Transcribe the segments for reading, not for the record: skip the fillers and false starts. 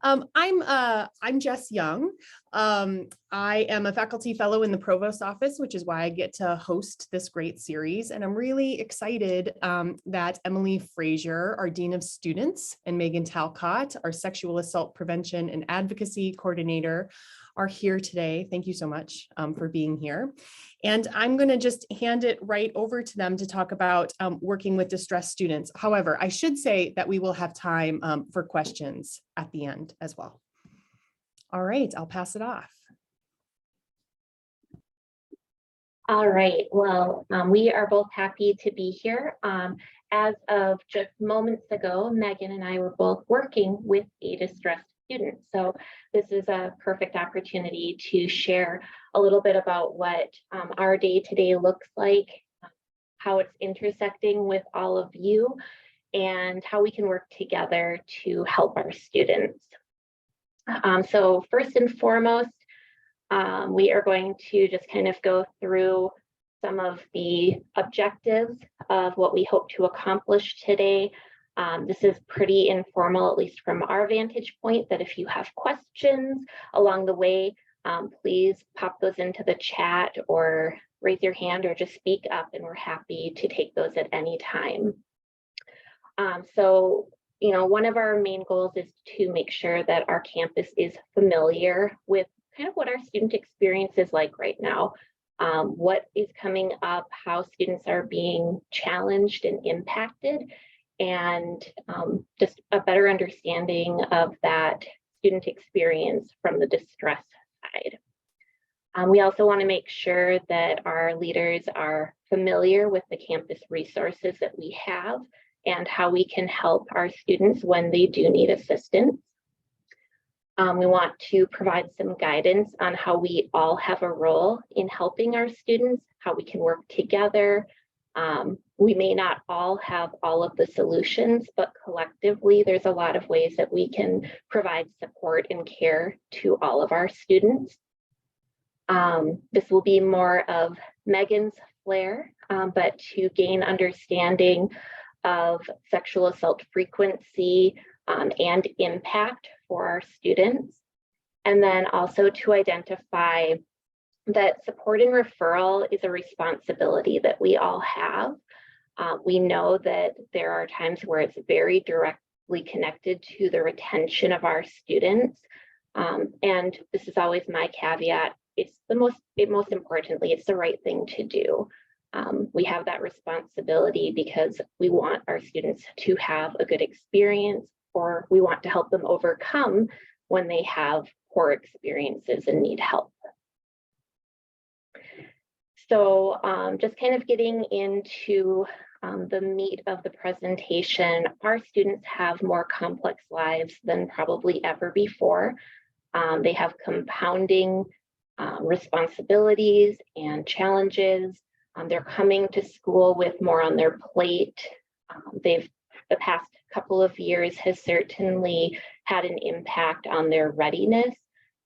I'm Jess Young. I am a faculty fellow in the provost office, which is why I get to host this great series. And I'm really excited that Emily Frazier, our Dean of Students, and Megan Talcott, our Sexual Assault Prevention and Advocacy Coordinator, are here today. Thank you so much for being here. And I'm going to just hand it right over to them to talk about working with distressed students. However, I should say that we will have time for questions at the end as well. All right, I'll pass it off. All right, well, we are both happy to be here. As of just moments ago, Megan and I were both working with a distressed student. So this is a perfect opportunity to share a little bit about what our day-to-day looks like, how it's intersecting with all of you, and how we can work together to help our students. So first and foremost, we are going to just kind of go through some of the objectives of what we hope to accomplish today. This is pretty informal, at least from our vantage point, that if you have questions along the way, please pop those into the chat or raise your hand or just speak up, and we're happy to take those at any time. So, you know, one of our main goals is to make sure that our campus is familiar with kind of what our student experience is like right now, what is coming up, how students are being challenged and impacted, and just a better understanding of that student experience from the distress side. We also want to make sure that our leaders are familiar with the campus resources that we have and how we can help our students when they do need assistance. We want to provide some guidance on how we all have a role in helping our students, how we can work together. We may not all have all of the solutions, but collectively, there's a lot of ways that we can provide support and care to all of our students. This will be more of Megan's flair, but to gain understanding of sexual assault frequency and impact for our students. And then also to identify that support and referral is a responsibility that we all have. We know that there are times where it's very directly connected to the retention of our students. And this is always my caveat. It's most importantly, it's the right thing to do. We have that responsibility because we want our students to have a good experience, or we want to help them overcome when they have poor experiences and need help. So just kind of getting into the meat of the presentation, our students have more complex lives than probably ever before. They have compounding responsibilities and challenges. They're coming to school with more on their plate. The past couple of years has certainly had an impact on their readiness.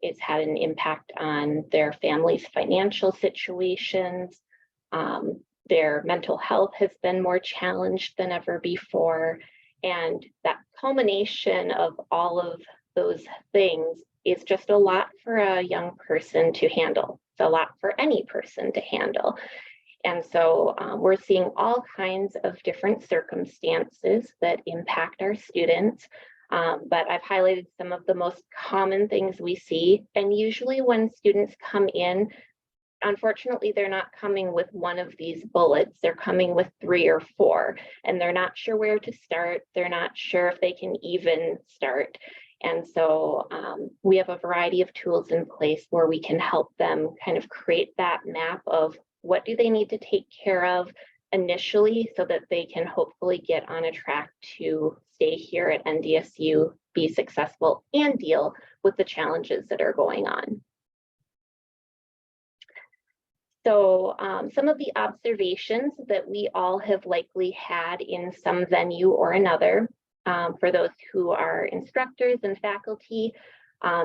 It's had an impact on their family's financial situations. Their mental health has been more challenged than ever before. And that culmination of all of those things is just a lot for a young person to handle. It's a lot for any person to handle. And so we're seeing all kinds of different circumstances that impact our students. But I've highlighted some of the most common things we see. And usually when students come in, unfortunately, they're not coming with one of these bullets. They're coming with 3 or 4, and they're not sure where to start. They're not sure if they can even start. And so we have a variety of tools in place where we can help them kind of create that map of what do they need to take care of initially so that they can hopefully get on a track to stay here at NDSU, be successful, and deal with the challenges that are going on. So some of the observations that we all have likely had in some venue or another, for those who are instructors and faculty,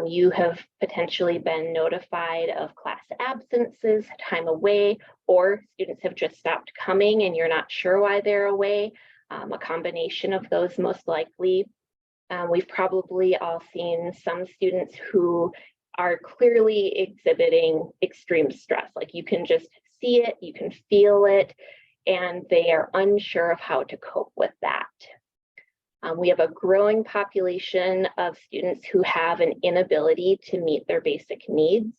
you have potentially been notified of class absences, time away, or students have just stopped coming and you're not sure why they're away. A combination of those most likely. We've probably all seen some students who are clearly exhibiting extreme stress. Like you can just see it, you can feel it, and they are unsure of how to cope with that. We have a growing population of students who have an inability to meet their basic needs,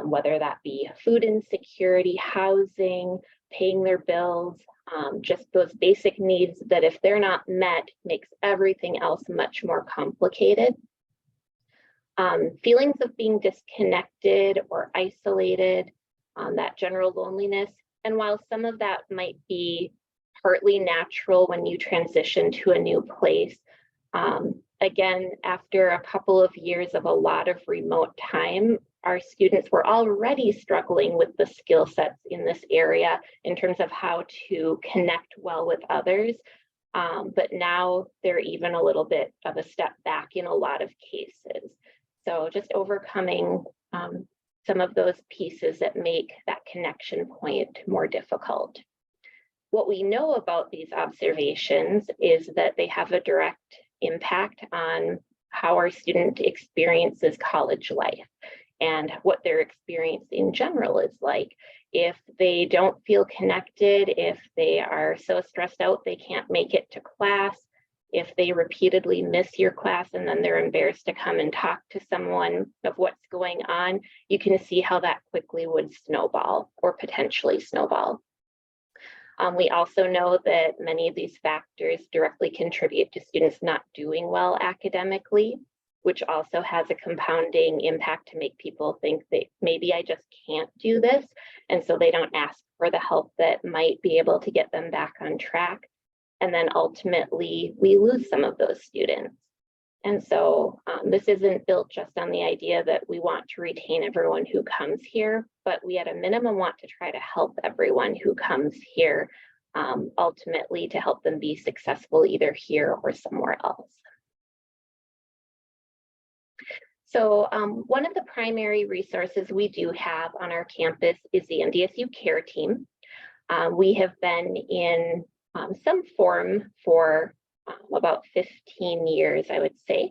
whether that be food insecurity, housing, paying their bills, just those basic needs that if they're not met makes everything else much more complicated. Feelings of being disconnected or isolated, that general loneliness. And while some of that might be partly natural when you transition to a new place, again, after a couple of years of a lot of remote time, our students were already struggling with the skill sets in this area in terms of how to connect well with others. But now they're even a little bit of a step back in a lot of cases. So just overcoming some of those pieces that make that connection point more difficult. What we know about these observations is that they have a direct impact on how our student experiences college life and what their experience in general is like. If they don't feel connected, if they are so stressed out they can't make it to class, if they repeatedly miss your class and then they're embarrassed to come and talk to someone of what's going on, you can see how that quickly would snowball or potentially snowball. We also know that many of these factors directly contribute to students not doing well academically, which also has a compounding impact to make people think that maybe I just can't do this. And so they don't ask for the help that might be able to get them back on track. And then ultimately, we lose some of those students. And so this isn't built just on the idea that we want to retain everyone who comes here, but we at a minimum want to try to help everyone who comes here, ultimately to help them be successful either here or somewhere else. So one of the primary resources we do have on our campus is the NDSU Care Team. We have been in some form for about 15 years, I would say.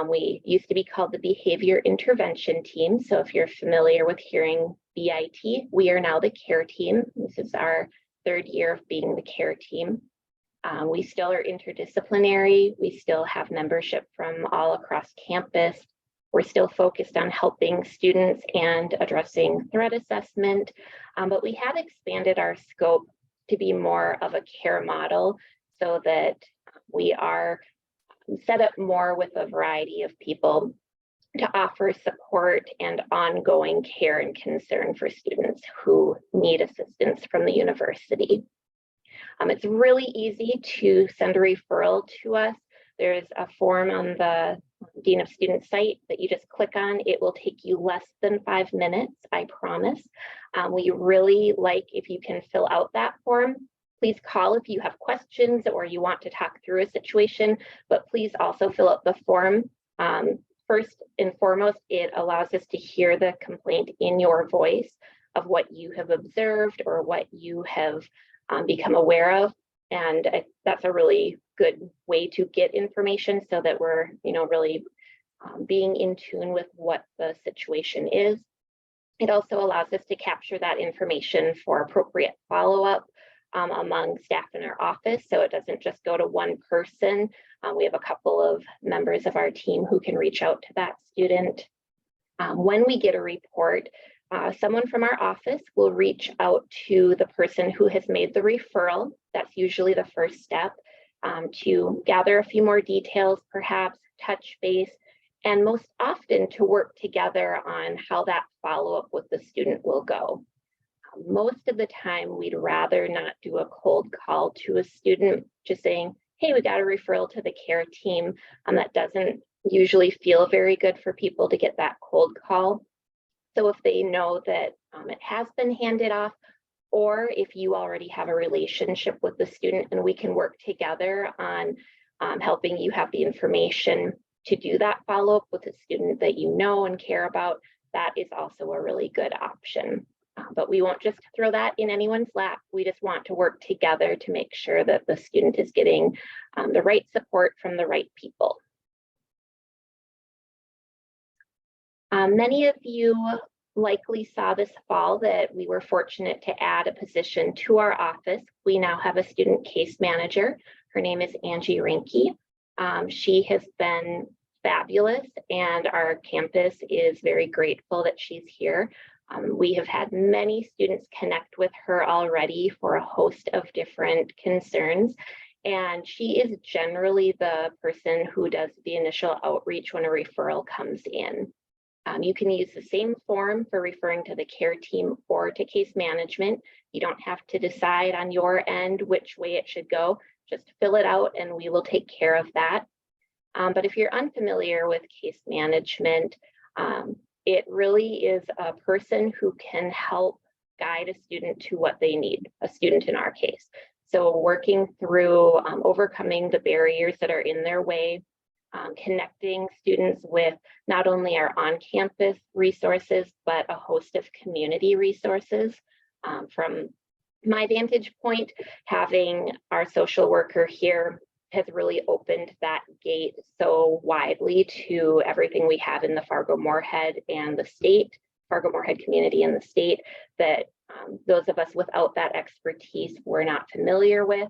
We used to be called the Behavior Intervention Team. So if you're familiar with hearing BIT, we are now the Care Team. This is our third year of being the Care Team. We still are interdisciplinary. We still have membership from all across campus. We're still focused on helping students and addressing threat assessment, but we have expanded our scope to be more of a care model so that we are set up more with a variety of people to offer support and ongoing care and concern for students who need assistance from the university. It's really easy to send a referral to us. There's a form on the Dean of Students site that you just click on. It will take you less than 5 minutes, I promise. We really like if you can fill out that form. Please call if you have questions or you want to talk through a situation, but please also fill out the form. First and foremost, it allows us to hear the complaint in your voice of what you have observed or what you have become aware of. And that's a really good way to get information so that we're, really being in tune with what the situation is. It also allows us to capture that information for appropriate follow-up among staff in our office, so it doesn't just go to one person. We have a couple of members of our team who can reach out to that student. When we get a report, someone from our office will reach out to the person who has made the referral. That's usually the first step, to gather a few more details, perhaps touch base, and most often to work together on how that follow-up with the student will go. Most of the time, we'd rather not do a cold call to a student, just saying, hey, we got a referral to the care team. That doesn't usually feel very good for people to get that cold call. So if they know that it has been handed off, or if you already have a relationship with the student and we can work together on helping you have the information to do that follow-up with a student that you know and care about, that is also a really good option. But we won't just throw that in anyone's lap. We just want to work together to make sure that the student is getting the right support from the right people. Many of you likely saw this fall that we were fortunate to add a position to our office. We now have a student case manager. Her name is Angie Rinke. She has been fabulous, and our campus is very grateful that she's here. We have had many students connect with her already for a host of different concerns. And she is generally the person who does the initial outreach when a referral comes in. You can use the same form for referring to the care team or to case management. You don't have to decide on your end which way it should go. Just fill it out and we will take care of that. But if you're unfamiliar with case management, it really is a person who can help guide a student to what they need, a student in our case. So working through overcoming the barriers that are in their way, connecting students with not only our on-campus resources, but a host of community resources. From my vantage point, having our social worker here has really opened that gate so widely to everything we have in the Fargo-Moorhead and the state, Fargo-Moorhead community and the state, that those of us without that expertise were not familiar with.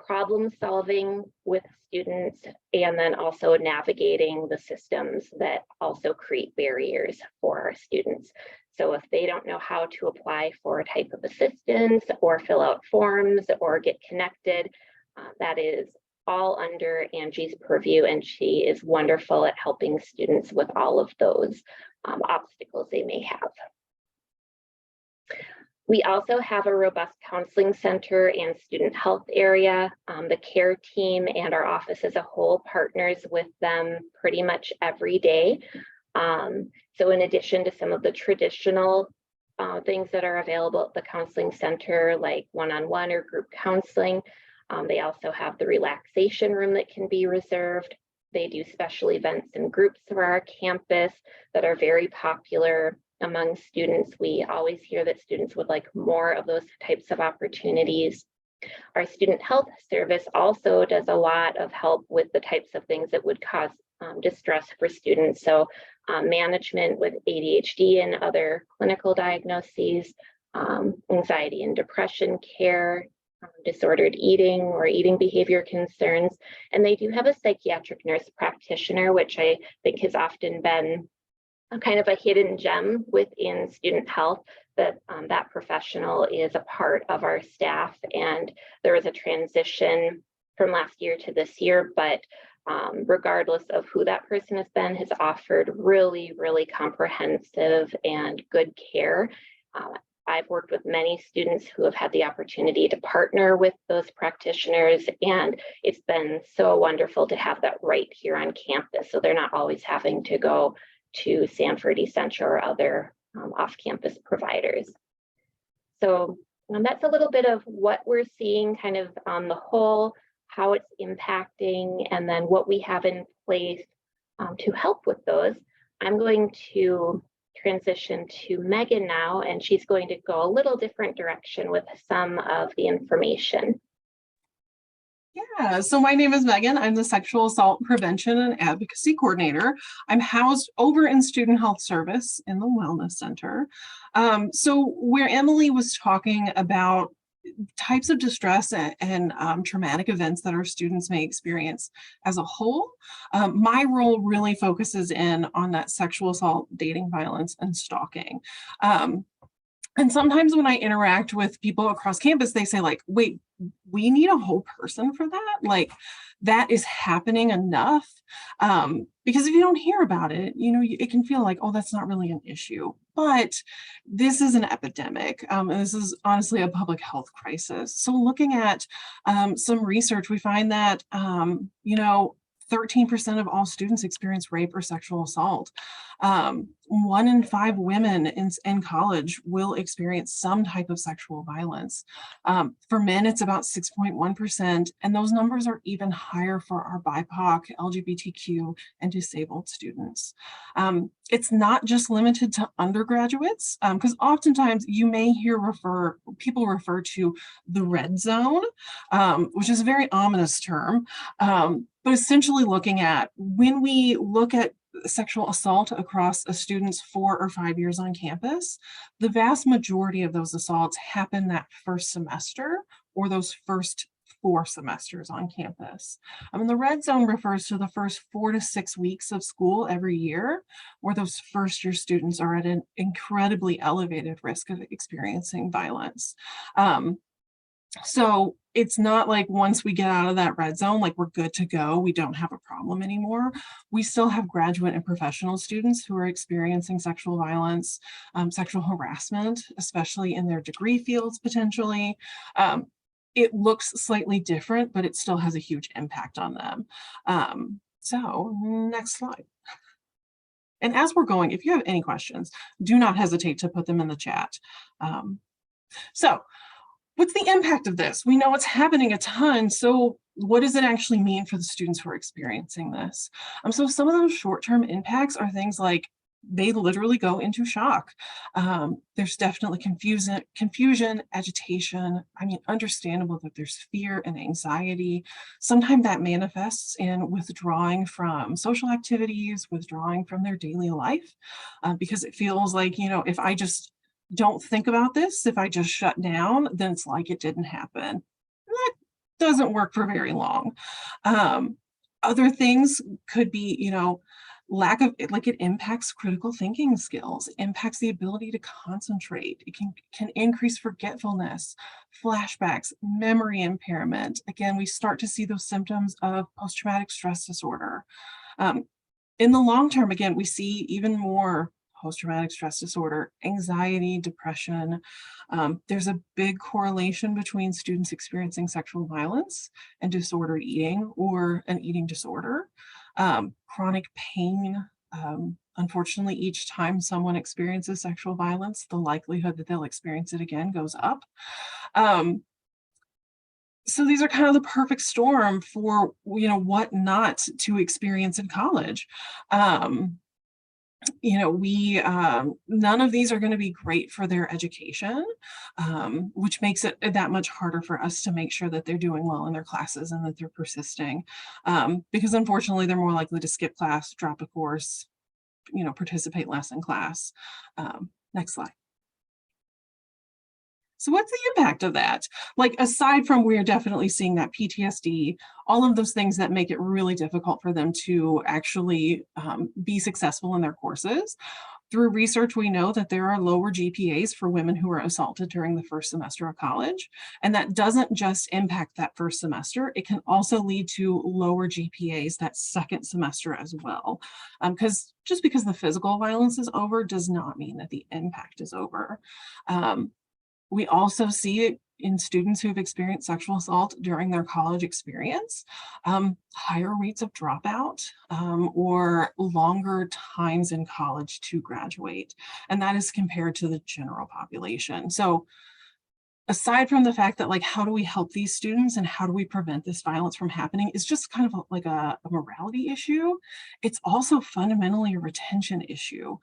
Problem solving with students, and then also navigating the systems that also create barriers for our students. So if they don't know how to apply for a type of assistance or fill out forms or get connected, that is all under Angie's purview, and she is wonderful at helping students with all of those obstacles they may have. We also have a robust counseling center and student health area. The care team and our office as a whole partners with them pretty much every day. So in addition to some of the traditional things that are available at the counseling center, like one-on-one or group counseling, they also have the relaxation room that can be reserved. They do special events and groups for our campus that are very popular among students. We always hear that students would like more of those types of opportunities. Our student health service also does a lot of help with the types of things that would cause distress for students. So management with ADHD and other clinical diagnoses, anxiety and depression care, disordered eating or eating behavior concerns. And they do have a psychiatric nurse practitioner, which I think has often been a kind of a hidden gem within student health, that that professional is a part of our staff. And there was a transition from last year to this year, but regardless of who that person has been, has offered really, really comprehensive and good care. I've worked with many students who have had the opportunity to partner with those practitioners, and it's been so wonderful to have that right here on campus. So they're not always having to go to Sanford Essential or other off-campus providers. So that's a little bit of what we're seeing kind of on the whole, how it's impacting, and then what we have in place to help with those. I'm going to transition to Megan now, and she's going to go a little different direction with some of the information. Yeah, so my name is Megan. I'm the Sexual Assault Prevention and Advocacy Coordinator. I'm housed over in Student Health Service in the Wellness Center. So where Emily was talking about types of distress and traumatic events that our students may experience as a whole, my role really focuses in on that sexual assault, dating violence, and stalking. And sometimes when I interact with people across campus, they say like, wait, we need a whole person for that? Like, that is happening enough? Because if you don't hear about it, you know, it can feel like, oh, that's not really an issue. But this is an epidemic. And this is honestly a public health crisis. So looking at some research, we find that, you know, 13% of all students experience rape or sexual assault. 1 in 5 women in college will experience some type of sexual violence. For men, it's about 6.1%, and those numbers are even higher for our BIPOC, LGBTQ, and disabled students. It's not just limited to undergraduates, because oftentimes you may hear people refer to the red zone, which is a very ominous term. But essentially looking at when we look at sexual assault across a student's 4 or 5 years on campus, the vast majority of those assaults happen that first semester or those first 4 semesters on campus. The red zone refers to the first 4 to 6 weeks of school every year, where those first year students are at an incredibly elevated risk of experiencing violence. So it's not like once we get out of that red zone, like we're good to go, we don't have a problem anymore. We still have graduate and professional students who are experiencing sexual violence, sexual harassment, especially in their degree fields potentially. It looks slightly different, but it still has a huge impact on them. So next slide. And as we're going, if you have any questions, do not hesitate to put them in the chat. So what's the impact of this? We know it's happening a ton. So what does it actually mean for the students who are experiencing this? So some of those short-term impacts are things like they literally go into shock. There's definitely confusion, agitation. I mean, understandable that there's fear and anxiety. Sometimes that manifests in withdrawing from social activities, withdrawing from their daily life, because it feels like, you know, if I just don't think about this, if I just shut down, then it's like it didn't happen. That doesn't work for very long. Other things could be, you know, lack of, like it impacts critical thinking skills, impacts the ability to concentrate. It can increase forgetfulness, flashbacks, memory impairment. Again, we start to see those symptoms of post-traumatic stress disorder. In the long term, again, we see even more post-traumatic stress disorder, anxiety, depression. There's a big correlation between students experiencing sexual violence and disordered eating or an eating disorder. Chronic pain. Unfortunately, each time someone experiences sexual violence, the likelihood that they'll experience it again goes up. So these are kind of the perfect storm for, you know, what not to experience in college. You know, none of these are going to be great for their education, which makes it that much harder for us to make sure that they're doing well in their classes and that they're persisting, because unfortunately they're more likely to skip class, drop a course, you know, participate less in class. Next slide. So what's the impact of that? Like, aside from we're definitely seeing that PTSD, all of those things that make it really difficult for them to actually be successful in their courses. Through research, we know that there are lower GPAs for women who are assaulted during the first semester of college. And that doesn't just impact that first semester, it can also lead to lower GPAs that second semester as well. Because just because the physical violence is over does not mean that the impact is over. We also see it in students who've experienced sexual assault during their college experience, higher rates of dropout or longer times in college to graduate. And that is compared to the general population. So aside from the fact that, like, how do we help these students and how do we prevent this violence from happening is just kind of like a morality issue. It's also fundamentally a retention issue.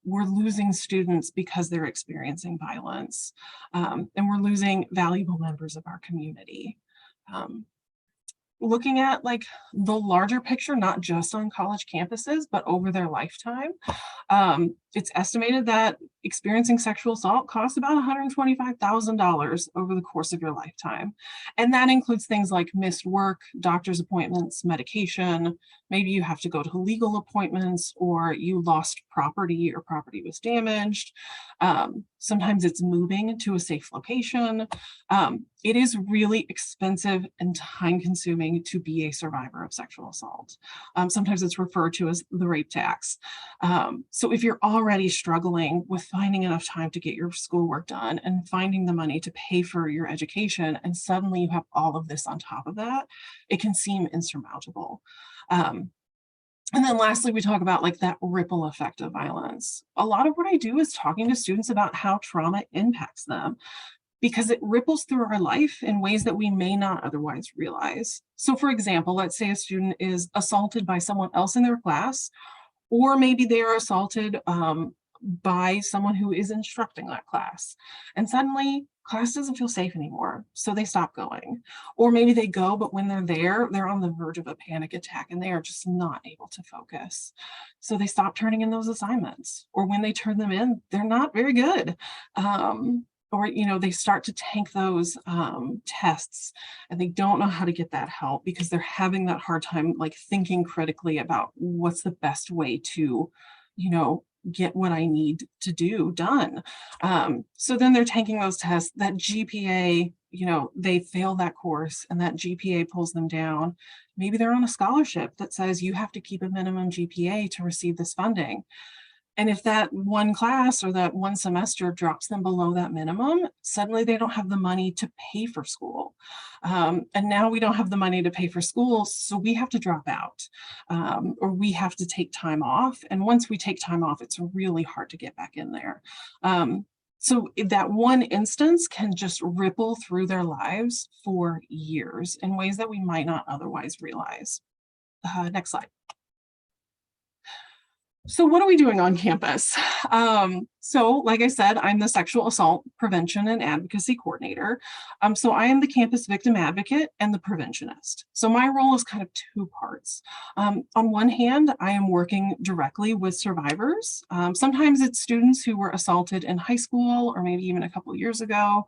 We're losing students because they're experiencing violence, and we're losing valuable members of our community. Looking at like the larger picture, not just on college campuses, but over their lifetime, it's estimated that experiencing sexual assault costs about $125,000 over the course of your lifetime. And that includes things like missed work, doctor's appointments, medication, maybe you have to go to legal appointments, or you lost property or property was damaged. Sometimes it's moving to a safe location. It is really expensive and time-consuming to be a survivor of sexual assault. Sometimes it's referred to as the rape tax. So if you're already struggling with finding enough time to get your schoolwork done and finding the money to pay for your education, and suddenly you have all of this on top of that, it can seem insurmountable. And then lastly, we talk about like that ripple effect of violence. A lot of what I do is talking to students about how trauma impacts them, because it ripples through our life in ways that we may not otherwise realize. So for example, let's say a student is assaulted by someone else in their class, or maybe they are assaulted by someone who is instructing that class. And suddenly class doesn't feel safe anymore. So they stop going. Or maybe they go, but when they're there, they're on the verge of a panic attack and they are just not able to focus. So they stop turning in those assignments. Or when they turn them in, they're not very good. Or they start to tank those tests and they don't know how to get that help because they're having that hard time like thinking critically about what's the best way to get what I need to do done. So then they're taking those tests. That GPA, they fail that course and that GPA pulls them down. Maybe they're on a scholarship that says you have to keep a minimum GPA to receive this funding. And if that one class or that one semester drops them below that minimum, suddenly they don't have the money to pay for school. And now we don't have the money to pay for school, so we have to drop out or we have to take time off. And once we take time off, it's really hard to get back in there. So that one instance can just ripple through their lives for years in ways that we might not otherwise realize. Next slide. So what are we doing on campus? So like I said, I'm the sexual assault prevention and advocacy coordinator. So I am the campus victim advocate and the preventionist. So my role is kind of two parts. On one hand, I am working directly with survivors. Sometimes it's students who were assaulted in high school or maybe even a couple of years ago,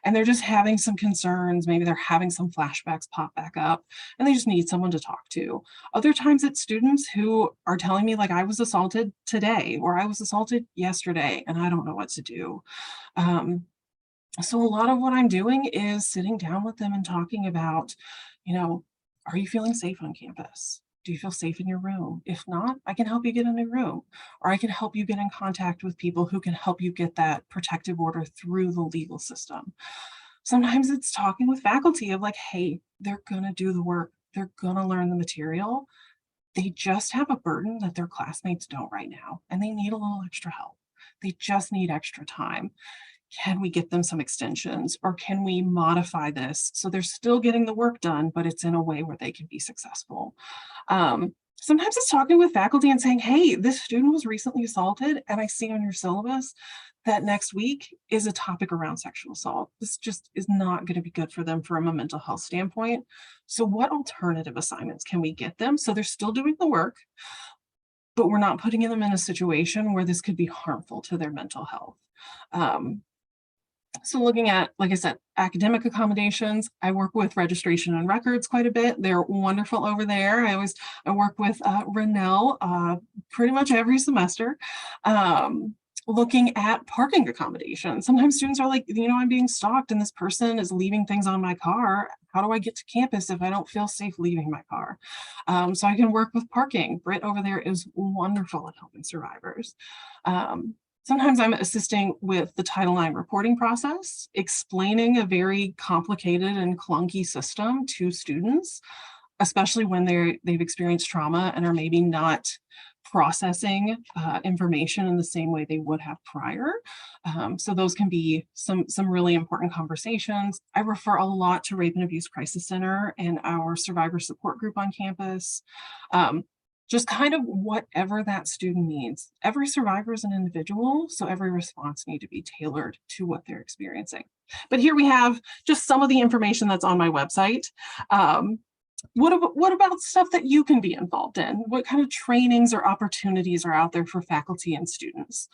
and they're just having some concerns. Maybe they're having some flashbacks pop back up and they just need someone to talk to. Other times it's students who are telling me like I was assaulted today or I was assaulted yesterday and I don't know what to do. So a lot of what I'm doing is sitting down with them and talking about, are you feeling safe on campus? Do you feel safe in your room? If not, I can help you get a new room, or I can help you get in contact with people who can help you get that protective order through the legal system. Sometimes it's talking with faculty of like, hey, they're gonna do the work. They're gonna learn the material. They just have a burden that their classmates don't right now, and they need a little extra help. They just need extra time. Can we get them some extensions, or can we modify this so they're still getting the work done, but it's in a way where they can be successful? Sometimes it's talking with faculty and saying, hey, this student was recently assaulted, and I see on your syllabus that next week is a topic around sexual assault. This just is not going to be good for them from a mental health standpoint. So what alternative assignments can we get them so they're still doing the work, but we're not putting them in a situation where this could be harmful to their mental health? So looking at, like I said, academic accommodations, I work with registration and records quite a bit. They're wonderful over there. I work with Renelle pretty much every semester. Looking at parking accommodations. Sometimes students are like, I'm being stalked and this person is leaving things on my car. How do I get to campus if I don't feel safe leaving my car? So I can work with parking. Britt over there is wonderful at helping survivors. Sometimes I'm assisting with the Title IX reporting process, explaining a very complicated and clunky system to students, especially when they've experienced trauma and are maybe not processing information in the same way they would have prior. So those can be some really important conversations. I refer a lot to Rape and Abuse Crisis Center and our survivor support group on campus. Just kind of whatever that student needs. Every survivor is an individual, so every response needs to be tailored to what they're experiencing. But here we have just some of the information that's on my website. What about stuff that you can be involved in? What kind of trainings or opportunities are out there for faculty and students?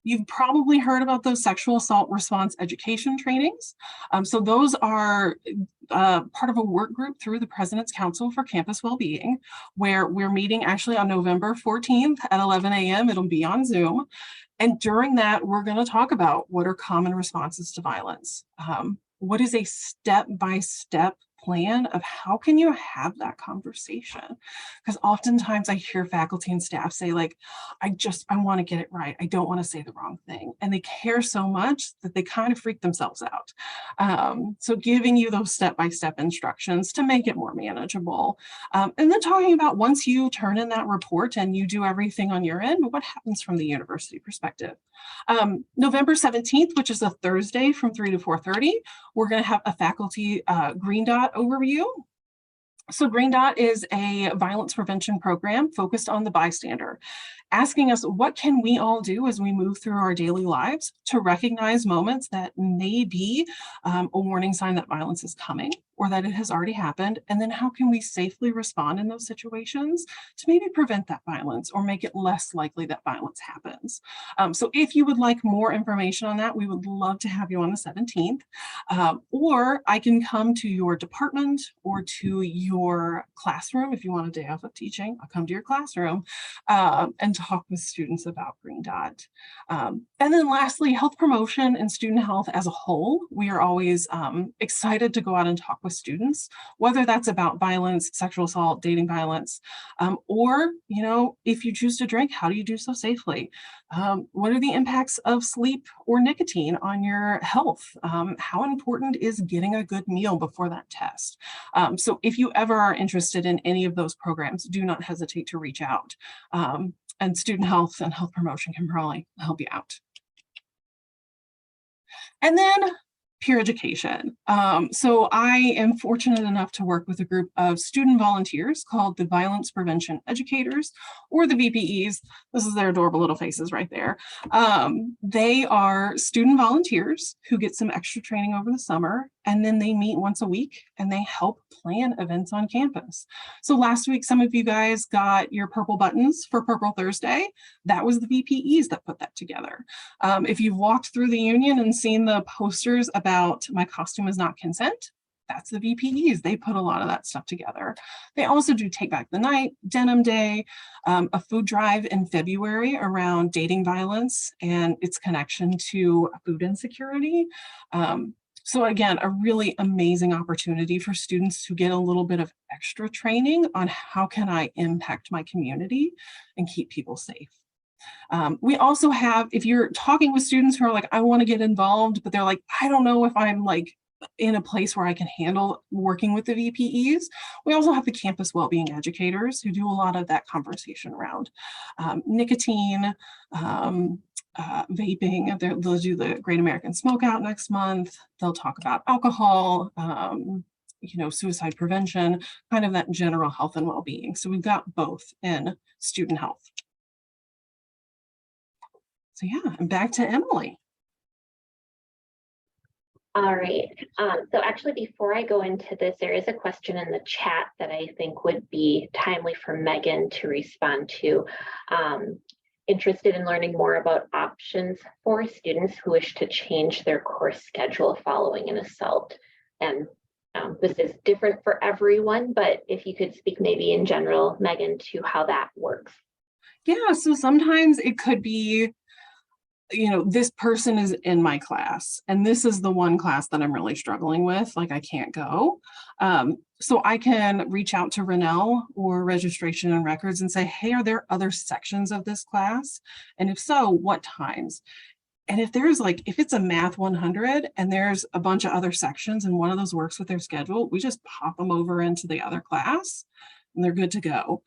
You've probably heard about those sexual assault response education trainings. So those are part of a work group through the President's Council for Campus Wellbeing, where we're meeting actually on November 14th at 11 a.m. It'll be on Zoom. And during that, we're going to talk about what are common responses to violence. What is a step-by-step plan of how can you have that conversation? Because oftentimes I hear faculty and staff say like, I want to get it right. I don't want to say the wrong thing. And they care so much that they kind of freak themselves out. So giving you those step-by-step instructions to make it more manageable. And then talking about once you turn in that report and you do everything on your end, what happens from the university perspective? November 17th, which is a Thursday from 3 to 4:30, we're going to have a faculty green dot overview. So Green Dot is a violence prevention program focused on the bystander, asking us what can we all do as we move through our daily lives to recognize moments that may be a warning sign that violence is coming or that it has already happened, and then how can we safely respond in those situations to maybe prevent that violence or make it less likely that violence happens. So if you would like more information on that, we would love to have you on the 17th, or I can come to your department or to your classroom. If you want a day off of teaching, I'll come to your classroom and talk with students about Green Dot. And then lastly, health promotion and student health as a whole. We are always excited to go out and talk with students, whether that's about violence, sexual assault, dating violence, or, if you choose to drink, how do you do so safely? What are the impacts of sleep or nicotine on your health? How important is getting a good meal before that test? So if you ever are interested in any of those programs, do not hesitate to reach out. And student health and health promotion can probably help you out. And then peer education. So I am fortunate enough to work with a group of student volunteers called the Violence Prevention Educators, or the VPEs. This is their adorable little faces right there. They are student volunteers who get some extra training over the summer, and then they meet once a week and they help plan events on campus. So last week, some of you guys got your purple buttons for Purple Thursday. That was the VPEs that put that together. If you've walked through the union and seen the posters about my costume is not consent, that's the VPEs. They put a lot of that stuff together. They also do Take Back the Night, Denim Day, a food drive in February around dating violence and its connection to food insecurity. So again, a really amazing opportunity for students to get a little bit of extra training on how can I impact my community and keep people safe. We also have, if you're talking with students who are like, I want to get involved, but they're like, I don't know if I'm like in a place where I can handle working with the VPEs. We also have the campus wellbeing educators who do a lot of that conversation around nicotine, vaping. They'll do the Great American Smokeout next month. They'll talk about alcohol, suicide prevention, kind of that general health and well-being. So we've got both in student health. So yeah, and back to Emily. All right. So actually, before I go into this, there is a question in the chat that I think would be timely for Megan to respond to. Interested in learning more about options for students who wish to change their course schedule following an assault. And this is different for everyone, but if you could speak maybe in general, Megan, to how that works. Yeah, so sometimes it could be, this person is in my class and this is the one class that I'm really struggling with, like I can't go. So I can reach out to Rennell or registration and records and say, hey, are there other sections of this class? And if so, what times? And if it's a math 100 and there's a bunch of other sections and one of those works with their schedule, we just pop them over into the other class and they're good to go.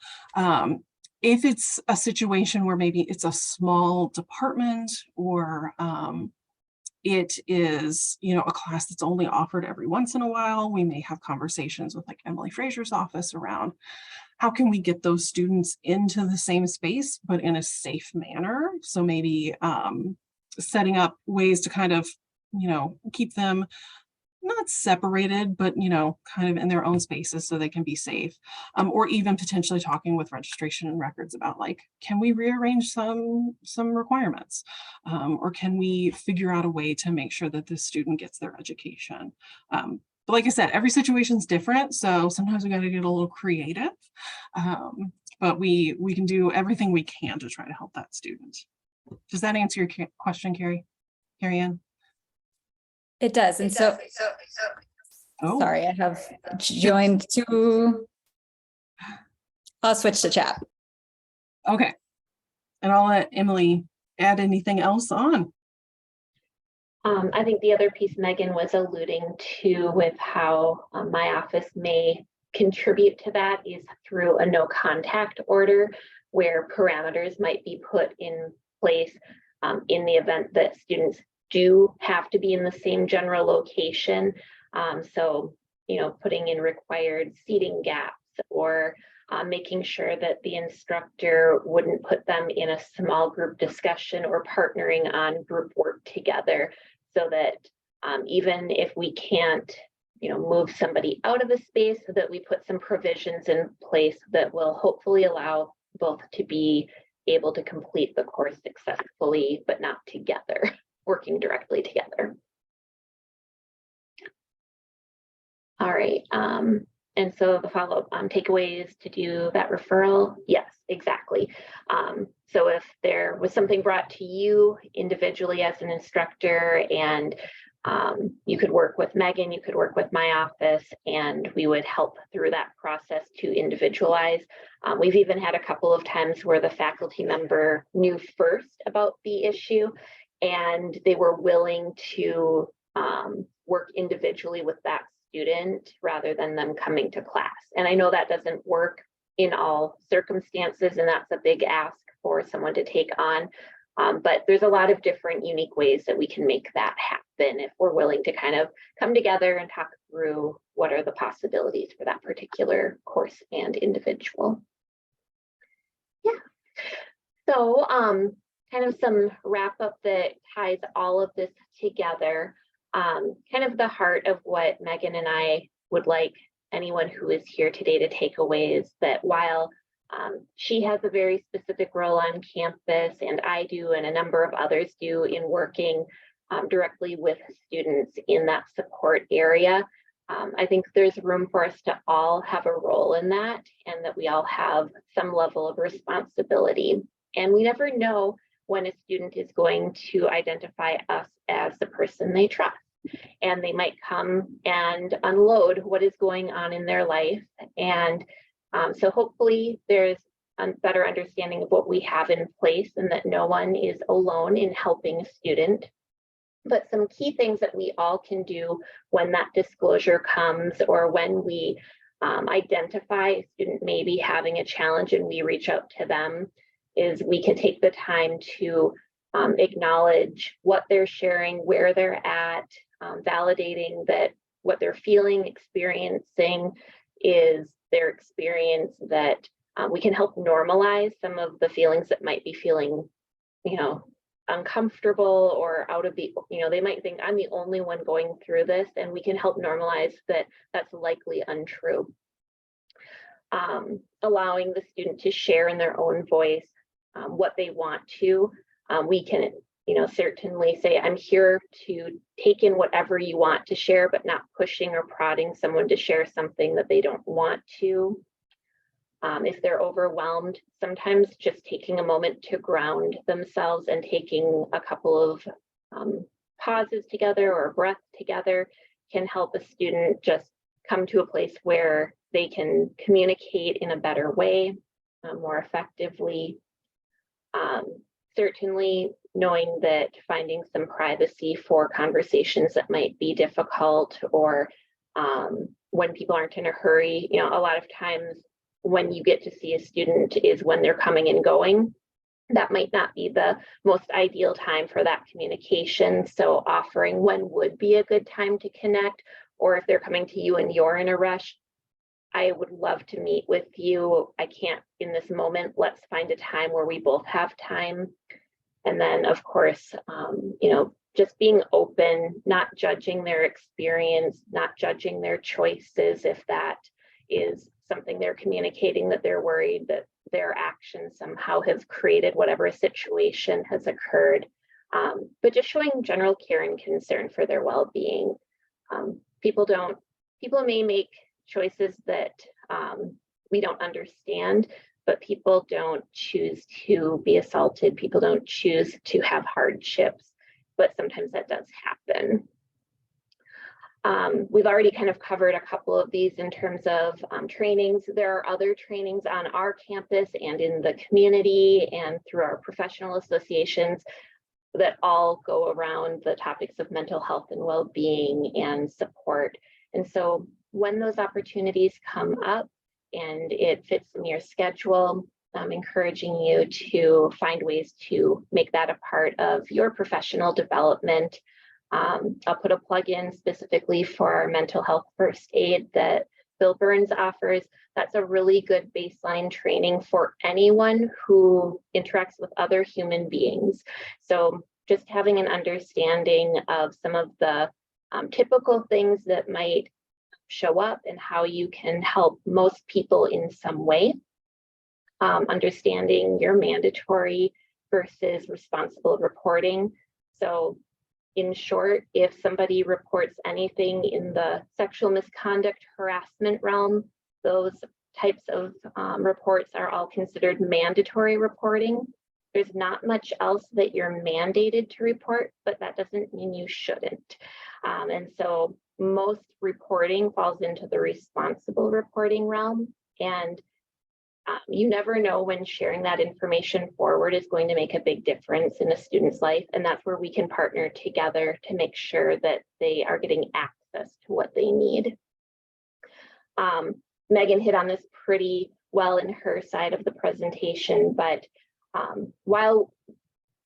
If it's a situation where maybe it's a small department or it is, a class that's only offered every once in a while, we may have conversations with like Emily Frazier's office around how can we get those students into the same space, but in a safe manner. So maybe setting up ways to kind of, keep them not separated, but, kind of in their own spaces so they can be safe. Or even potentially talking with registration and records about like, can we rearrange some requirements? Or can we figure out a way to make sure that this student gets their education? But like I said, every situation is different. So sometimes we got to get a little creative, but we can do everything we can to try to help that student. Does that answer your question, Carrie Ann? It does. And so, sorry, I have joined to, I'll switch to chat. Okay. And I'll let Emily add anything else on. I think the other piece Megan was alluding to with how my office may contribute to that is through a no contact order where parameters might be put in place in the event that students do have to be in the same general location. So putting in required seating gaps, or making sure that the instructor wouldn't put them in a small group discussion or partnering on group work together, so that even if we can't move somebody out of a space, so that we put some provisions in place that will hopefully allow both to be able to complete the course successfully, but not together, working directly together. All right, and so the follow-up takeaways to do that referral, yes, exactly. So if there was something brought to you individually as an instructor, and you could work with Megan, you could work with my office, and we would help through that process to individualize. We've even had a couple of times where the faculty member knew first about the issue, and they were willing to work individually with that student rather than them coming to class. And I know that doesn't work in all circumstances, and that's a big ask for someone to take on. But there's a lot of different unique ways that we can make that happen if we're willing to kind of come together and talk through what are the possibilities for that particular course and individual. Yeah. So kind of some wrap up that ties all of this together. Kind of the heart of what Megan and I would like anyone who is here today to take away is that while she has a very specific role on campus, and I do, and a number of others do, in working directly with students in that support area, I think there's room for us to all have a role in that, and that we all have some level of responsibility. And we never know when a student is going to identify us as the person they trust. And they might come and unload what is going on in their life. And so hopefully there's a better understanding of what we have in place, and that no one is alone in helping a student. But some key things that we all can do when that disclosure comes, or when we identify a student maybe having a challenge and we reach out to them, is we can take the time to acknowledge what they're sharing, where they're at, validating that what they're feeling, experiencing is their experience, that we can help normalize some of the feelings that might be feeling, uncomfortable or out of the, they might think I'm the only one going through this, and we can help normalize that that's likely untrue. Allowing the student to share in their own voice what they want to. We can, certainly say, I'm here to take in whatever you want to share, but not pushing or prodding someone to share something that they don't want to. If they're overwhelmed, sometimes just taking a moment to ground themselves and taking a couple of pauses together or a breath together can help a student just come to a place where they can communicate in a better way, more effectively. Certainly knowing that finding some privacy for conversations that might be difficult, or when people aren't in a hurry. A lot of times when you get to see a student is when they're coming and going. That might not be the most ideal time for that communication. So offering when would be a good time to connect, or if they're coming to you and you're in a rush, I would love to meet with you. I can't in this moment. Let's find a time where we both have time. And then, of course, just being open, not judging their experience, not judging their choices. If that is something they're communicating, that they're worried that their actions somehow have created whatever situation has occurred. But just showing general care and concern for their well-being. People may make choices that we don't understand, but people don't choose to be assaulted. People don't choose to have hardships, but sometimes that does happen. We've already kind of covered a couple of these in terms of trainings. There are other trainings on our campus and in the community and through our professional associations that all go around the topics of mental health and well-being and support. And so when those opportunities come up and it fits in your schedule, I'm encouraging you to find ways to make that a part of your professional development. I'll put a plug in specifically for our mental health first aid that Bill Burns offers. That's a really good baseline training for anyone who interacts with other human beings. So just having an understanding of some of the typical things that might show up and how you can help most people in some way. Understanding your mandatory versus responsible reporting. So in short, if somebody reports anything in the sexual misconduct harassment realm, those types of reports are all considered mandatory reporting. There's not much else that you're mandated to report, but that doesn't mean you shouldn't. And so most reporting falls into the responsible reporting realm. And you never know when sharing that information forward is going to make a big difference in a student's life. And that's where we can partner together to make sure that they are getting access to what they need. Megan hit on this pretty well in her side of the presentation, but while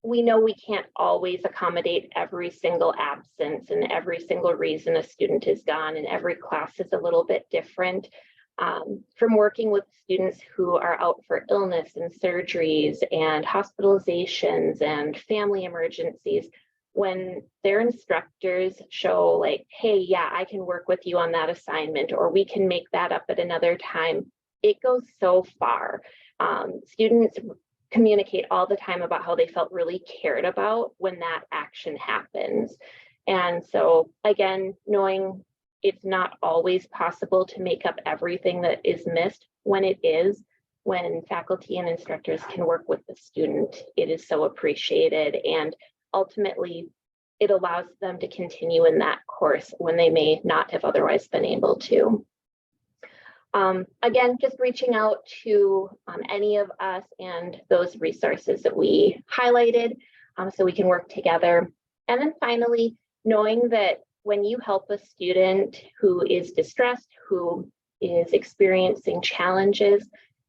we know we can't always accommodate every single absence and every single reason a student is gone, and every class is a little bit different, from working with students who are out for illness and surgeries and hospitalizations and family emergencies, when their instructors show like, hey, yeah, I can work with you on that assignment, or we can make that up at another time, it goes so far. Students communicate all the time about how they felt really cared about when that action happens. And so again, knowing it's not always possible to make up everything that is missed, when it is, when faculty and instructors can work with the student, it is so appreciated. And ultimately, it allows them to continue in that course when they may not have otherwise been able to. Again, just reaching out to any of us and those resources that we highlighted so we can work together. And then finally, knowing that when you help a student who is distressed, who is experiencing challenges,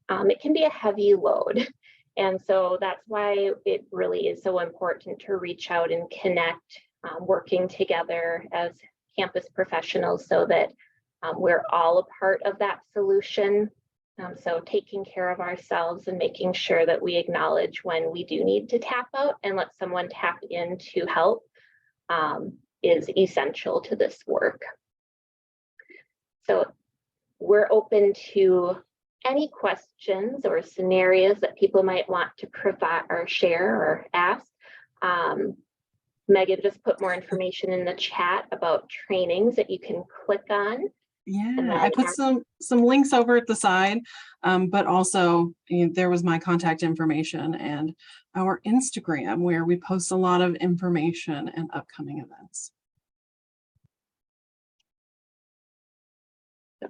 it can be a heavy load. And so that's why it really is so important to reach out and connect, working together as campus professionals so that we're all a part of that solution. So taking care of ourselves and making sure that we acknowledge when we do need to tap out and let someone tap in to help is essential to this work. So we're open to any questions or scenarios that people might want to provide or share or ask. Megan just put more information in the chat about trainings that you can click on. Yeah, I put some links over at the side, but also there was my contact information and our Instagram where we post a lot of information and upcoming events.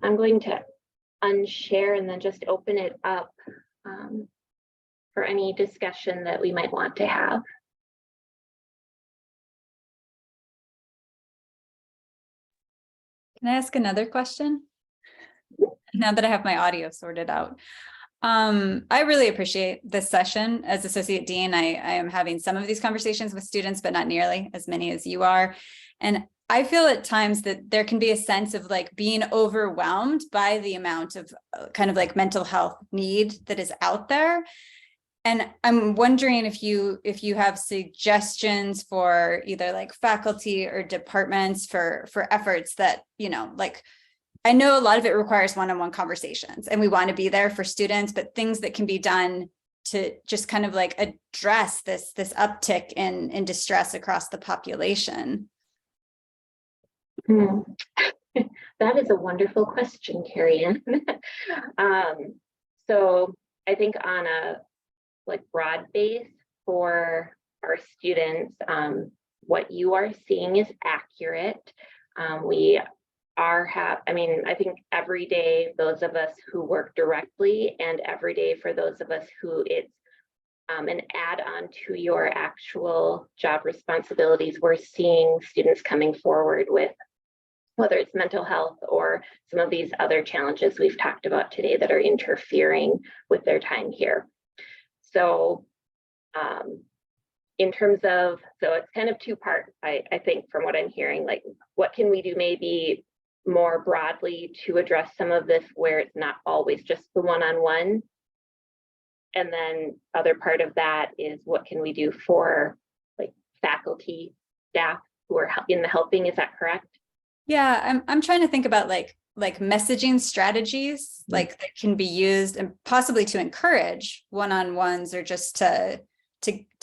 I'm going to unshare and then just open it up for any discussion that we might want to have. Can I ask another question? Now that I have my audio sorted out. I really appreciate this session. As Associate Dean, I am having some of these conversations with students, but not nearly as many as you are. And I feel at times that there can be a sense of like being overwhelmed by the amount of kind of like mental health need that is out there. And I'm wondering if you have suggestions for either like faculty or departments for efforts that, like, I know a lot of it requires one-on-one conversations and we want to be there for students, but things that can be done to just kind of like address this uptick in distress across the population. That is a wonderful question, Carrie Ann. So I think on a broad base for our students, what you are seeing is accurate. I think every day, those of us who work directly and every day for those of us who it's an add-on to your actual job responsibilities, we're seeing students coming forward with whether it's mental health or some of these other challenges we've talked about today that are interfering with their time here. So in terms of, so it's kind of two-part, I think, from what I'm hearing, like what can we do maybe more broadly to address some of this where it's not always just the one-on-one? And then other part of that is what can we do for like faculty, staff who are in the helping, is that correct? Yeah, I'm trying to think about like messaging strategies like that can be used and possibly to encourage one-on-ones or just to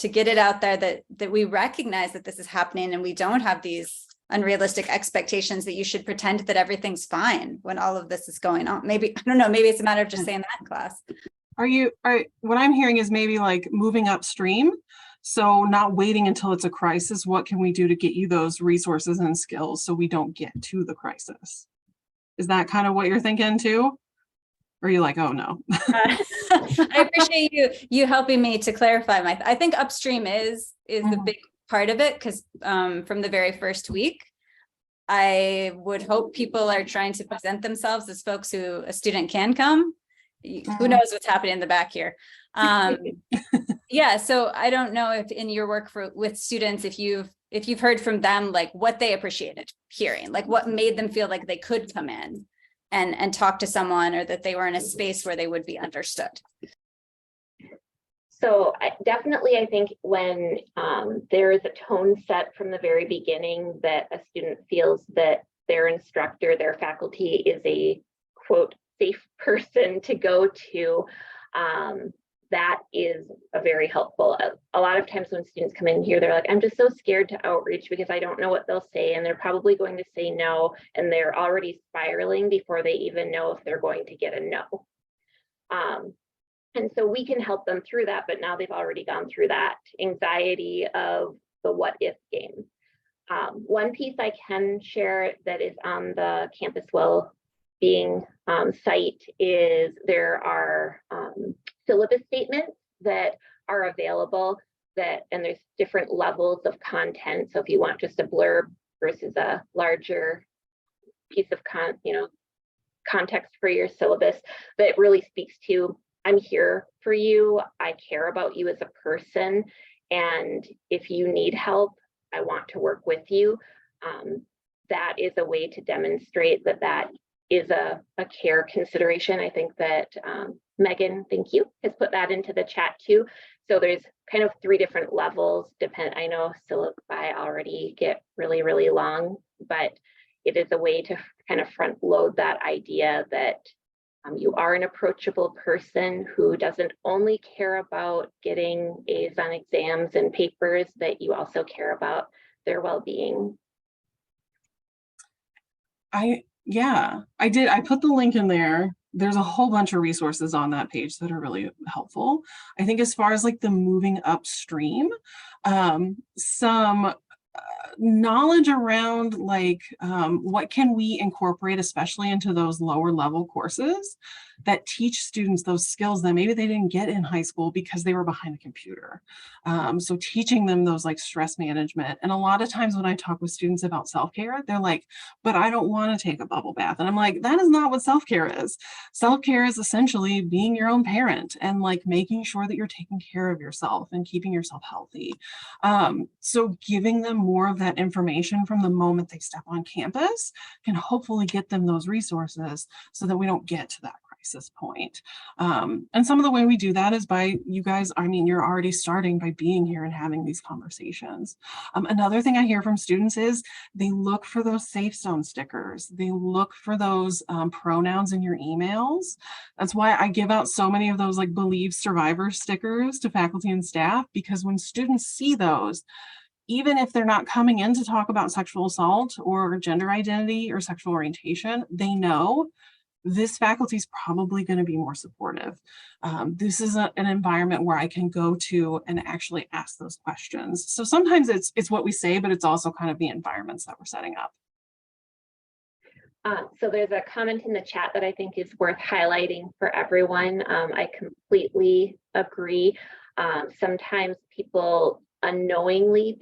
get it out there that we recognize that this is happening and we don't have these unrealistic expectations that you should pretend that everything's fine when all of this is going on. Maybe, I don't know, maybe it's a matter of just saying that in class. What I'm hearing is maybe like moving upstream. So not waiting until it's a crisis. What can we do to get you those resources and skills so we don't get to the crisis? Is that kind of what you're thinking too? Or are you like, oh no? I appreciate you helping me to clarify I think upstream is the big part of it, because from the very first week, I would hope people are trying to present themselves as folks who a student can come. Who knows what's happening in the back here. Yeah, so I don't know if in your work with students, if you've heard from them, like what they appreciated hearing, like what made them feel like they could come in and talk to someone, or that they were in a space where they would be understood. So definitely, I think when there is a tone set from the very beginning that a student feels that their instructor, their faculty is a quote safe person to go to, that is a very helpful. A lot of times when students come in here, they're like, I'm just so scared to outreach because I don't know what they'll say, and they're probably going to say no, and they're already spiraling before they even know if they're going to get a no. And so we can help them through that, but now they've already gone through that anxiety of the what if game. One piece I can share that is on the campus well-being site is there are syllabus statements that are available and there's different levels of content. So if you want just a blurb versus a larger piece of context for your syllabus, that really speaks to, I'm here for you, I care about you as a person, and if you need help, I want to work with you. That is a way to demonstrate that is a care consideration. I think that Megan, thank you, has put that into the chat too. So there's kind of 3 different levels. I know syllabi already get really, really long, but it is a way to kind of front load that idea that you are an approachable person who doesn't only care about getting A's on exams and papers, that you also care about their well-being. I did. I put the link in there. There's a whole bunch of resources on that page that are really helpful. I think as far as like the moving upstream, some knowledge around like what can we incorporate, especially into those lower level courses that teach students those skills that maybe they didn't get in high school because they were behind a computer. So teaching them those like stress management. And a lot of times when I talk with students about self-care, they're like, but I don't want to take a bubble bath. And I'm like, that is not what self-care is. Self-care is essentially being your own parent and like making sure that you're taking care of yourself and keeping yourself healthy. So giving them more of that information from the moment they step on campus can hopefully get them those resources so that we don't get to that crisis point. And some of the way we do that is by you guys, I mean, you're already starting by being here and having these conversations. Another thing I hear from students is they look for those safe zone stickers. They look for those pronouns in your emails. That's why I give out so many of those like Believe Survivor stickers to faculty and staff, because when students see those, even if they're not coming in to talk about sexual assault or gender identity or sexual orientation, they know this faculty is probably going to be more supportive. This is an environment where I can go to and actually ask those questions. So sometimes it's what we say, but it's also kind of the environments that we're setting up. So there's a comment in the chat that I think is worth highlighting for everyone. I completely agree. Sometimes people unknowingly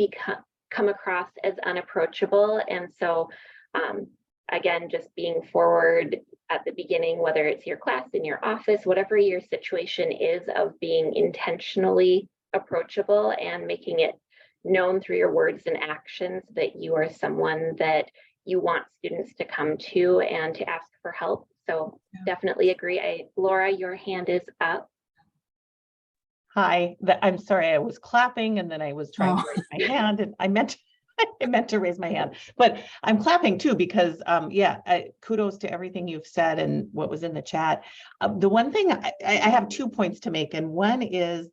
come across as unapproachable. And so again, just being forward at the beginning, whether it's your class, in your office, whatever your situation is, of being intentionally approachable and making it known through your words and actions that you are someone that you want students to come to and to ask for help. So definitely agree. Laura, your hand is up. Hi, I'm sorry, I was clapping and then I was trying to raise my hand, and I meant to raise my hand, but I'm clapping too because kudos to everything you've said and what was in the chat. The one thing I have 2 points to make, and one is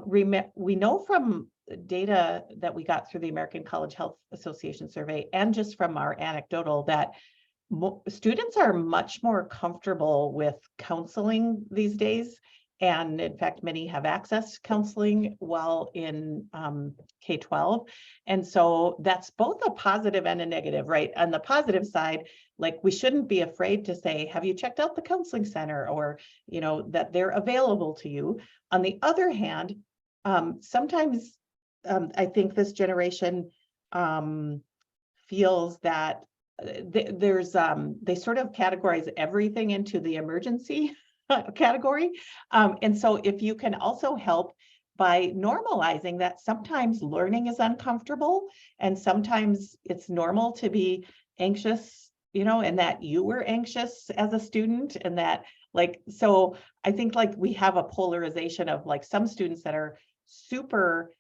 we know from data that we got through the American College Health Association survey and just from our anecdotal that students are much more comfortable with counseling these days. And in fact, many have access to counseling while in K-12. And so that's both a positive and a negative, right? On the positive side, like we shouldn't be afraid to say, have you checked out the counseling center, or, you know, that they're available to you. On the other hand, sometimes I think this generation feels that they sort of categorize everything into the emergency category. And so if you can also help by normalizing that sometimes learning is uncomfortable and sometimes it's normal to be anxious, you know, and that you were anxious as a student, and that so I think we have a polarization of some students that are super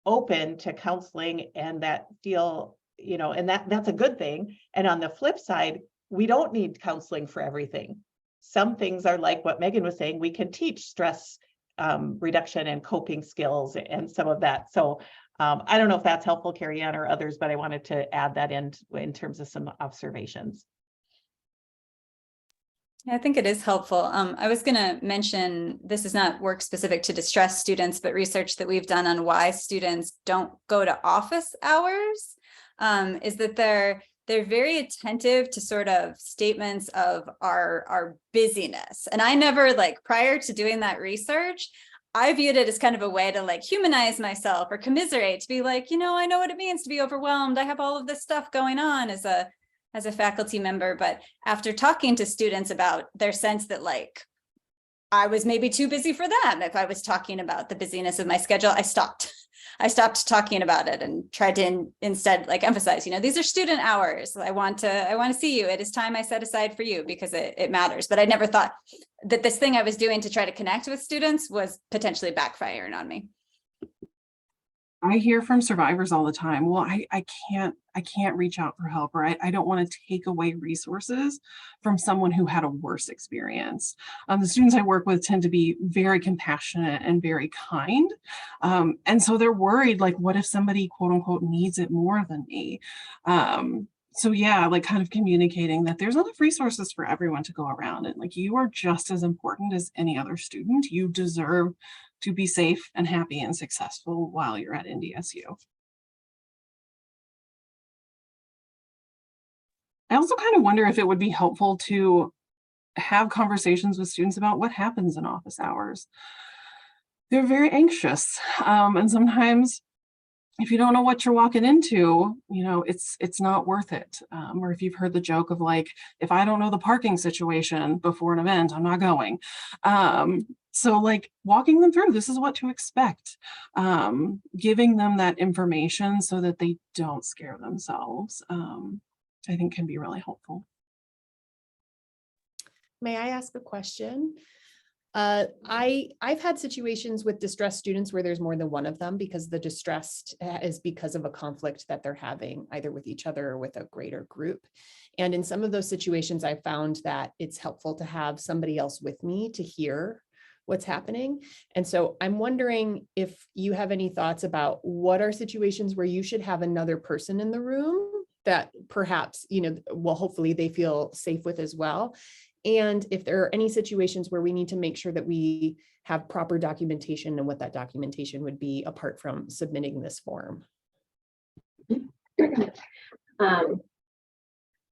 open to counseling and that feel, you know, and that's a good thing. And on the flip side, we don't need counseling for everything. Some things are like what Megan was saying, we can teach stress reduction and coping skills and some of that. So I don't know if that's helpful, Carrie Ann or others, but I wanted to add that in terms of some observations. Yeah, I think it is helpful. I was going to mention, this is not work specific to distressed students, but research that we've done on why students don't go to office hours is that they're very attentive to sort of statements of our busyness. And I never, prior to doing that research, I viewed it as kind of a way to humanize myself or commiserate, to be like, you know, I know what it means to be overwhelmed. I have all of this stuff going on as a faculty member. But after talking to students about their sense that I was maybe too busy for them, if I was talking about the busyness of my schedule, I stopped talking about it and tried to instead emphasize, you know, these are student hours. I want to see you. It is time I set aside for you because it matters. But I never thought that this thing I was doing to try to connect with students was potentially backfiring on me. I hear from survivors all the time, well, I can't reach out for help, or I don't want to take away resources from someone who had a worse experience. The students I work with tend to be very compassionate and very kind. And so they're worried, what if somebody quote unquote needs it more than me? So yeah, kind of communicating that there's enough resources for everyone to go around, and you are just as important as any other student. You deserve to be safe and happy and successful while you're at NDSU. I also kind of wonder if it would be helpful to have conversations with students about what happens in office hours. They're very anxious, and sometimes if you don't know what you're walking into, you know, it's not worth it. Or if you've heard the joke of if I don't know the parking situation before an event, I'm not going. So walking them through, this is what to expect, giving them that information so that they don't scare themselves, I think can be really helpful. May I ask a question? I've had situations with distressed students where there's more than one of them because the distress is because of a conflict that they're having either with each other or with a greater group. And in some of those situations, I found that it's helpful to have somebody else with me to hear what's happening. And so I'm wondering if you have any thoughts about what are situations where you should have another person in the room that perhaps, you know, well, hopefully they feel safe with as well. And if there are any situations where we need to make sure that we have proper documentation and what that documentation would be apart from submitting this form.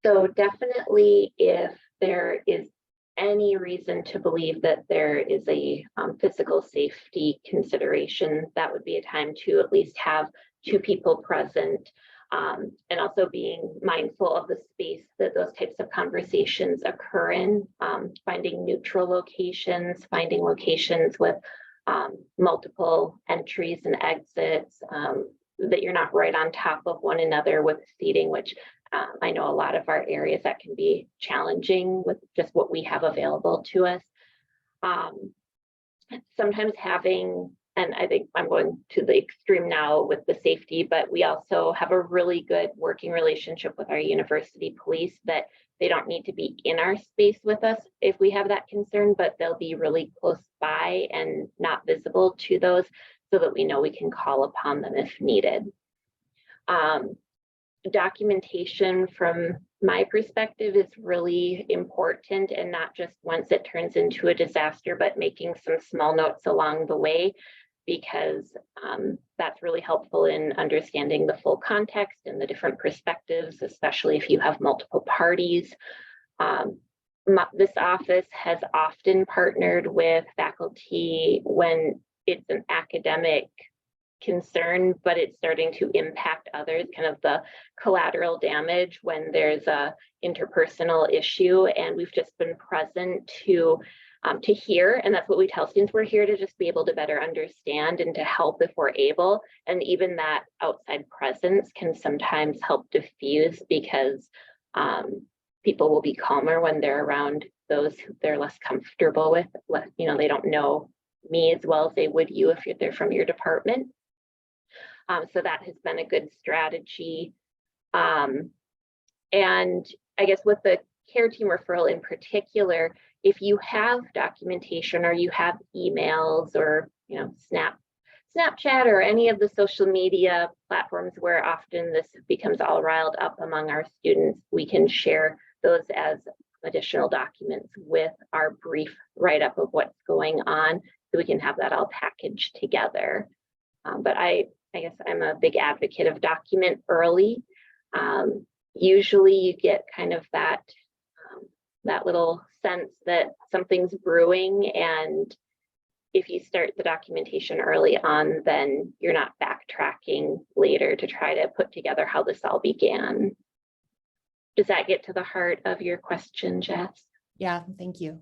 So definitely if there is any reason to believe that there is a physical safety consideration, that would be a time to at least have two people present. And also being mindful of the space that those types of conversations occur in, finding neutral locations, finding locations with multiple entries and exits, that you're not right on top of one another with seating, which I know a lot of our areas that can be challenging with just what we have available to us. Sometimes having, and I think I'm going to the extreme now with the safety, but we also have a really good working relationship with our university police, that they don't need to be in our space with us if we have that concern, but they'll be really close by and not visible to those, so that we know we can call upon them if needed. Documentation from my perspective is really important, and not just once it turns into a disaster, but making some small notes along the way, because that's really helpful in understanding the full context and the different perspectives, especially if you have multiple parties. This office has often partnered with faculty when it's an academic concern, but it's starting to impact others, kind of the collateral damage when there's a interpersonal issue. And we've just been present to hear, and that's what we tell students. We're here to just be able to better understand and to help if we're able. And even that outside presence can sometimes help diffuse, because people will be calmer when they're around those who they're less comfortable with. You know, they don't know me as well as they would you if they're from your department. So that has been a good strategy. And I guess with the care team referral in particular, if you have documentation or you have emails or, you know, Snapchat or any of the social media platforms where often this becomes all riled up among our students, we can share those as additional documents with our brief write-up of what's going on, so we can have that all packaged together. But I guess I'm a big advocate of document early. Usually you get kind of that little sense that something's brewing, and if you start the documentation early on, then you're not backtracking later to try to put together how this all began. Does that get to the heart of your question, Jess? Yeah, thank you.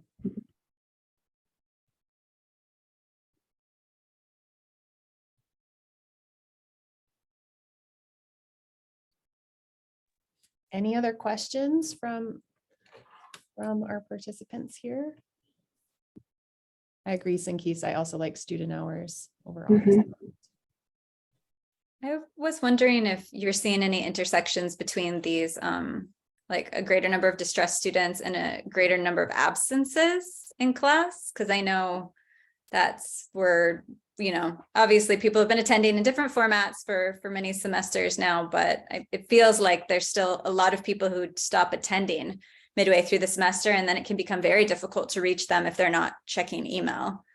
Any other questions from our participants here? I agree, Sinkis. I also like student hours over office. I was wondering if you're seeing any intersections between these, like a greater number of distressed students and a greater number of absences in class, because I know that's where, you know, obviously people have been attending in different formats for many semesters now, but it feels like there's still a lot of people who stop attending midway through the semester, and then it can become very difficult to reach them if they're not checking email.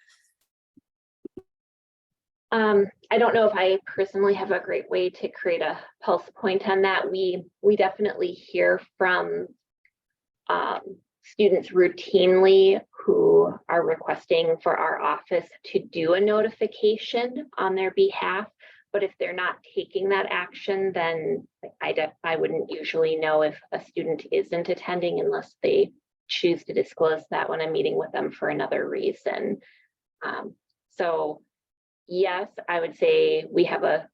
I don't know if I personally have a great way to create a pulse point on that. We definitely hear from students routinely who are requesting for our office to do a notification on their behalf. But if they're not taking that action, then I wouldn't usually know if a student isn't attending unless they choose to disclose that when I'm meeting with them for another reason. So yes, I would say we have a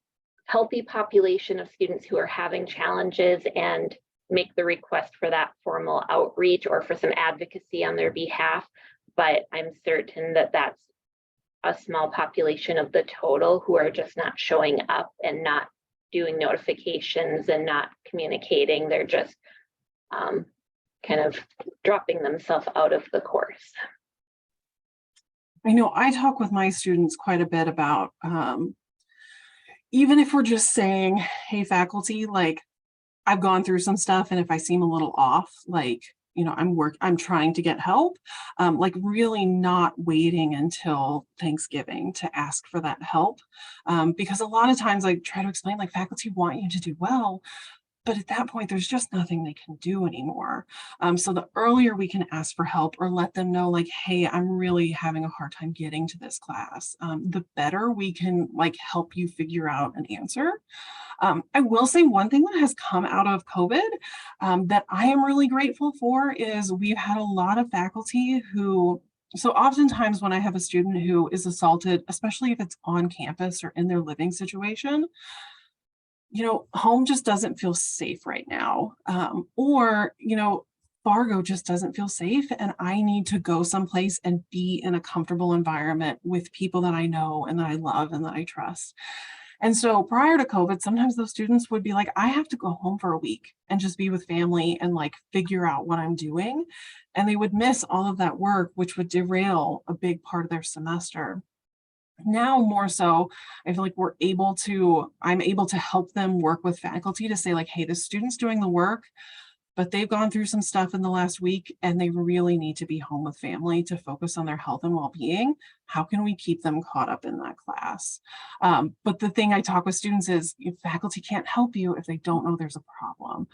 healthy population of students who are having challenges and make the request for that formal outreach or for some advocacy on their behalf. But I'm certain that that's a small population of the total who are just not showing up and not doing notifications and not communicating. They're just kind of dropping themselves out of the course. I know I talk with my students quite a bit about, even if we're just saying, hey, faculty, like, I've gone through some stuff, and if I seem a little off, like, you know, I'm trying to get help, like really not waiting until Thanksgiving to ask for that help. Because a lot of times I try to explain, like, faculty want you to do well, but at that point, there's just nothing they can do anymore. So the earlier we can ask for help or let them know, like, hey, I'm really having a hard time getting to this class, the better we can, like, help you figure out an answer. I will say one thing that has come out of COVID that I am really grateful for is we've had a lot of faculty who So oftentimes when I have a student who is assaulted, especially if it's on campus or in their living situation, home just doesn't feel safe right now. Or, Fargo just doesn't feel safe, and I need to go someplace and be in a comfortable environment with people that I know and that I love and that I trust. And so prior to COVID, sometimes those students would be like, I have to go home for a week and just be with family and like figure out what I'm doing. And they would miss all of that work, which would derail a big part of their semester. Now more so, I feel like I'm able to help them work with faculty to say like, hey, the student's doing the work, but they've gone through some stuff in the last week and they really need to be home with family to focus on their health and well-being. How can we keep them caught up in that class? But the thing I talk with students is faculty can't help you if they don't know there's a problem.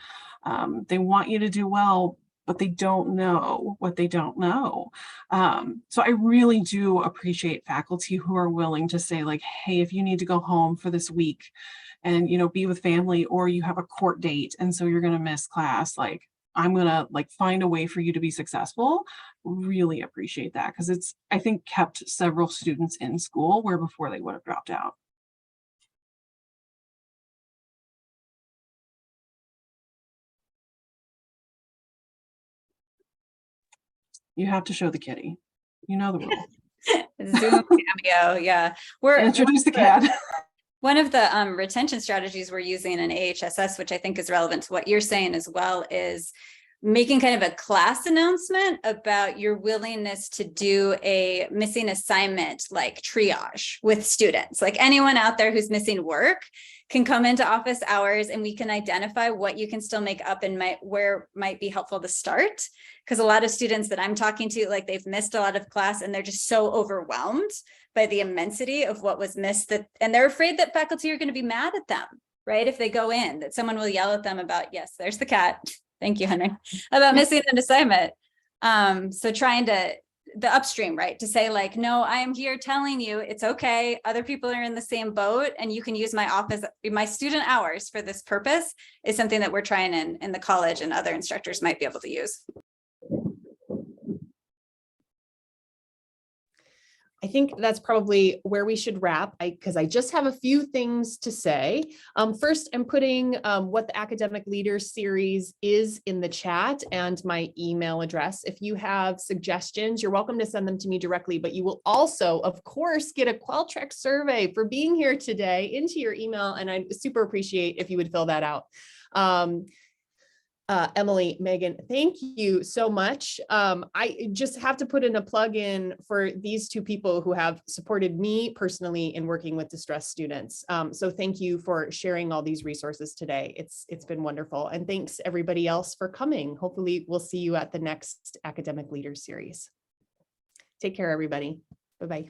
They want you to do well, but they don't know what they don't know. So I really do appreciate faculty who are willing to say like, hey, if you need to go home for this week and, be with family, or you have a court date and so you're going to miss class, like I'm going to like find a way for you to be successful. Really appreciate that, because it's, I think, kept several students in school where before they would have dropped out. You have to show the kitty. You know the rule. Zoom cameo, yeah. Introduce the cat. One of the retention strategies we're using in AHSS, which I think is relevant to what you're saying as well, is making kind of a class announcement about your willingness to do a missing assignment like triage with students. Like anyone out there who's missing work can come into office hours and we can identify what you can still make up and where might be helpful to start. Because a lot of students that I'm talking to, like they've missed a lot of class and they're just so overwhelmed by the immensity of what was missed and they're afraid that faculty are going to be mad at them, right? If they go in, that someone will yell at them about, yes, there's the cat. Thank you, Henry, about missing an assignment. So trying to, the upstream, right? To say like, no, I am here telling you it's okay. Other people are in the same boat and you can use my office, my student hours for this purpose is something that we're trying in the college and other instructors might be able to use. I think that's probably where we should wrap, because I just have a few things to say. First, I'm putting what the Academic Leaders series is in the chat and my email address. If you have suggestions, you're welcome to send them to me directly, but you will also, of course, get a Qualtrics survey for being here today into your email, and I super appreciate if you would fill that out. Emily, Megan, thank you so much. I just have to put in a plug in for these two people who have supported me personally in working with distressed students. So thank you for sharing all these resources today. It's been wonderful. And thanks everybody else for coming. Hopefully we'll see you at the next Academic Leaders series. Take care, everybody. Bye-bye.